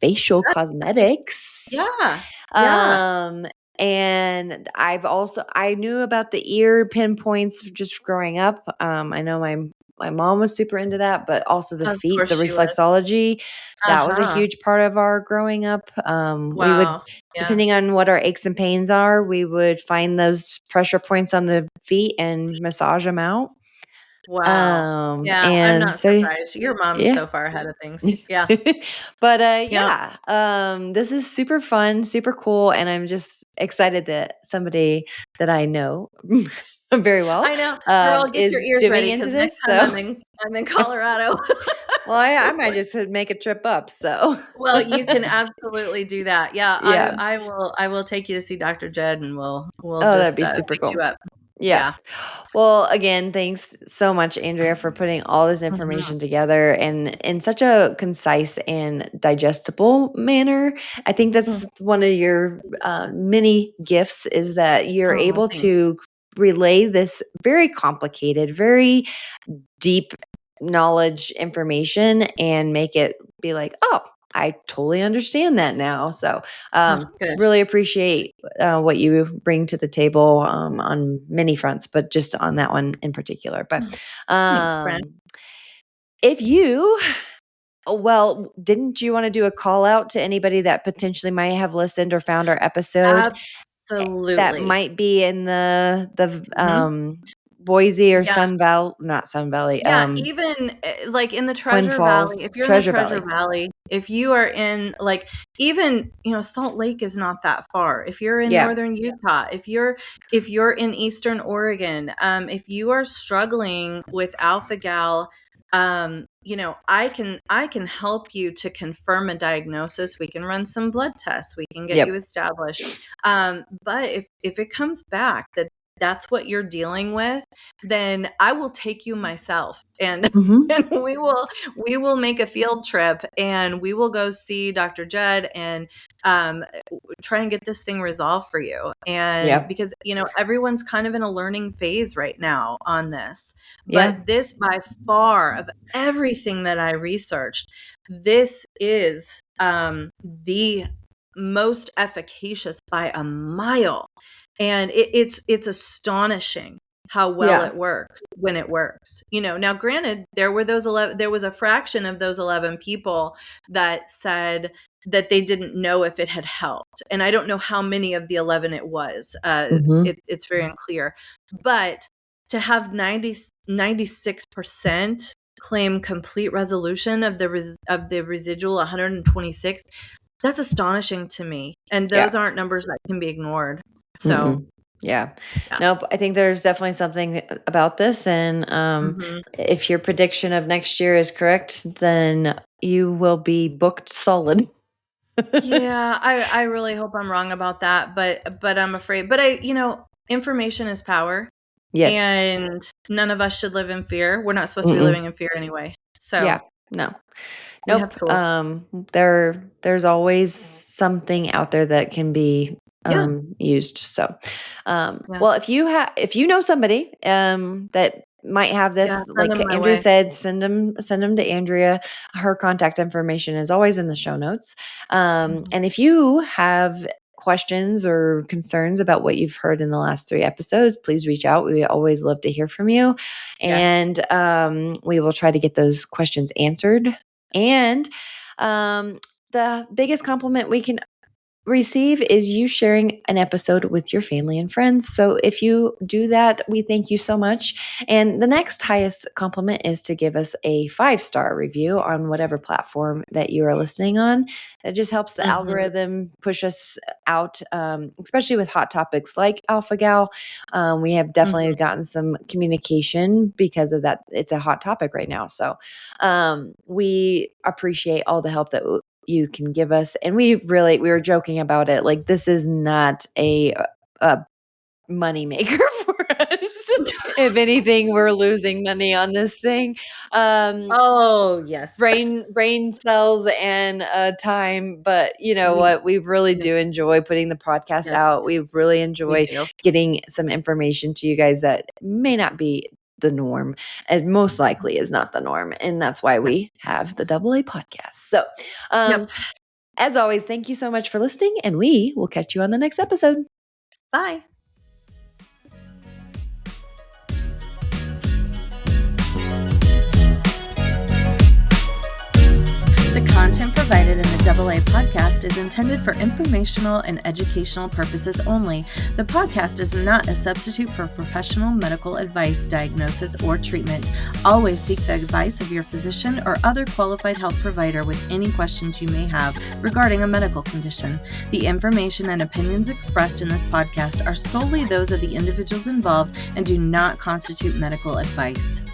facial cosmetics. Yeah. Yeah. Um and I knew about the ear pinpoints just growing up. I know my mom was super into that, but also the Of feet, course the she was. reflexology, that was a Uh-huh. huge part of our growing up. We would, Wow. Yeah. depending on what our aches and pains are, we would find those pressure points on the feet and massage them out. Wow. Yeah, I'm And not so surprised. Your mom's yeah. so far ahead of things. Yeah. But Yep. yeah, this is super fun, super cool, and I'm just excited that somebody that I know very well I know. Girl, get your is ears doing ready into because next this. time So, I'm in Colorado. well, I might just make a trip up. So, Well, you can absolutely do that. Yeah, yeah. I will take you to see Dr. Jed and we'll Oh, that'd just be super fix you cool. up. Yeah. Yeah. Well, again, thanks so much, Andrea, for putting all this information together and in such a concise and digestible manner. I think that's one of your many gifts, is that you're able to relay this very complicated, very deep knowledge information and make it be like, oh, I totally understand that now. So really appreciate what you bring to the table on many fronts, but just on that one in particular. But if you, didn't you want to do a call out to anybody that potentially might have listened or found our episode? Absolutely. That might be in the Boise or Sun Valley, not Sun Valley. Yeah, even like in the Treasure Valley, if you're in the Treasure Valley, if you are in like, even, Salt Lake is not that far. If you're in northern Utah, if you're in eastern Oregon, if you are struggling with alpha-gal, I can help you to confirm a diagnosis. We can run some blood tests. We can get you established. But if it comes back that that's what you're dealing with, then I will take you myself, and and we will make a field trip, and we will go see Dr. Judd and try and get this thing resolved for you. And because everyone's kind of in a learning phase right now on this, but this, by far, of everything that I researched, this is the most efficacious by a mile. And it's astonishing how well it works when it works. Now granted, there was a fraction of those 11 people that said that they didn't know if it had helped. And I don't know how many of the 11 it was. It's very unclear. But to have 96% claim complete resolution of the residual 126, that's astonishing to me. And those aren't numbers that can be ignored. So nope. I think there's definitely something about this. And if your prediction of next year is correct, then you will be booked solid. I really hope I'm wrong about that, but I'm afraid. But information is power. Yes. And none of us should live in fear. We're not supposed to be living in fear anyway. So no. Nope. There's always something out there that can be used. So, well, if you know somebody that might have this, like Andrea said, send them to Andrea. Her contact information is always in the show notes. And if you have questions or concerns about what you've heard in the last 3 episodes, please reach out. We always love to hear from you. And we will try to get those questions answered. And the biggest compliment we can receive is you sharing an episode with your family and friends. So if you do that, we thank you so much. And the next highest compliment is to give us a 5-star review on whatever platform that you are listening on. That just helps the algorithm push us out, especially with hot topics like alpha-gal. We have definitely gotten some communication because of that. It's a hot topic right now. So we appreciate all the help that you can give us. And we were joking about it. Like, this is not a money maker for us. If anything, we're losing money on this thing. Yes. Brain cells and time. But you know what? We really do enjoy putting the podcast out. We really enjoy getting some information to you guys that may not be the norm, and most likely is not the norm. And that's why we have the AA podcast. So, as always, thank you so much for listening, and we will catch you on the next episode. Bye. The content provided in the AA podcast is intended for informational and educational purposes only. The podcast is not a substitute for professional medical advice, diagnosis, or treatment. Always seek the advice of your physician or other qualified health provider with any questions you may have regarding a medical condition. The information and opinions expressed in this podcast are solely those of the individuals involved and do not constitute medical advice.